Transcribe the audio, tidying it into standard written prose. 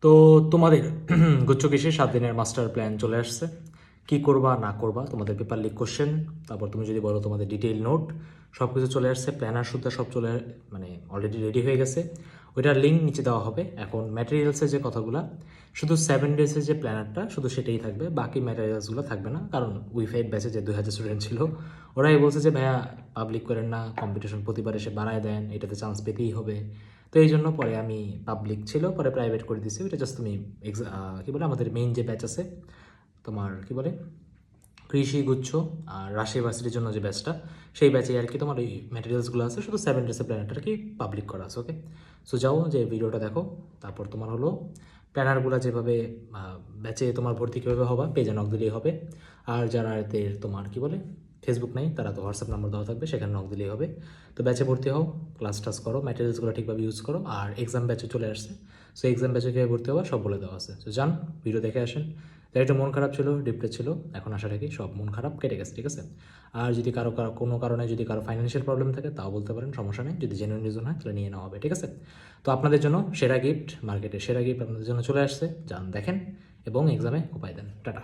তো তোমাদের গুচ্ছ কিসের 7 দিনের মাস্টার প্ল্যান চলে আসছে। কি করবা না করবা, তোমাদের পেপার লিক কোশ্চেন, তারপর তুমি যদি বলো তোমাদের ডিটেইল নোট, সব কিছু চলে আসছে। প্ল্যানার সুদ্ধা সব মানে অলরেডি রেডি হয়ে গেছে। ওইটার লিঙ্ক নিচে দেওয়া হবে। এখন ম্যাটেরিয়ালসের যে কথাগুলো, শুধু 7 ডেজের যে প্ল্যানারটা শুধু সেটাই থাকবে, বাকি ম্যাটেরিয়ালসগুলো থাকবে না। কারণ উইফাইড ব্যাচে যে 2000 স্টুডেন্ট ছিল, ওরাই বলছে যে ভাইয়া পাবলিক করেন না, কম্পিটিশন প্রতিবার এসে বাড়ায় দেন, এটাতে চান্স পেতেই হবে। তো এই জন্য পরে আমি পাবলিক ছিল, পরে প্রাইভেট করে দিছি। ওইটা জাস্ট তুমি কী বলে, আমাদের মেইন যে ব্যাচ আছে তোমার কী বলে কৃষি গুচ্ছ আর রাজশাহী ভার্সিটির জন্য যে ব্যাচটা, সেই ব্যাচে আর কি তোমার ওই ম্যাটেরিয়ালসগুলো আছে, শুধু 7 ডেজের প্ল্যানারটা আর কি পাবলিক করা আছে। ওকে, সো যাও যে ভিডিওটা দেখো। তারপর তোমার হলো প্ল্যানারগুলো যেভাবে ব্যাচে তোমার ভর্তি কীভাবে হবা, পেজে নক দিলেই হবে। আর যারা এদের তোমার কী বলে ফেসবুক নাই, তারা তো হোয়াটসঅ্যাপ নাম্বার দেওয়া থাকবে, সেখানে নক দিলেই হবে। তো ব্যাচে ভর্তি হও, ক্লাস টাস করো, ম্যাটেরিয়ালসগুলো ঠিকভাবে ইউজ করো। আর এক্সাম ব্যাচে চলে আসছে, সো এক্সাম ব্যাচে কীভাবে ভর্তি হওয়া সব বলে দেওয়া আছে। সো যান, ভিডিও দেখে আসেন। যার একটু মন খারাপ ছিল, ডিপ্রেস ছিল, এখন আশা রাখি সব মন খারাপ কেটে গেছে, ঠিক আছে। আর যদি কারো কোনো কারণে যদি কারো ফাইন্যান্সিয়াল প্রবলেম থাকে, তাও বলতে পারেন, সমস্যা নেই। যদি জেনুইন রিজন হয় তাহলে নিয়ে নেওয়া হবে, ঠিক আছে। তো আপনাদের জন্য সেরা গিফট, মার্কেটের সেরা গিফট আপনাদের জন্য চলে আসছে। যান দেখেন এবং এক্সামে উপায় দেন। টাটা।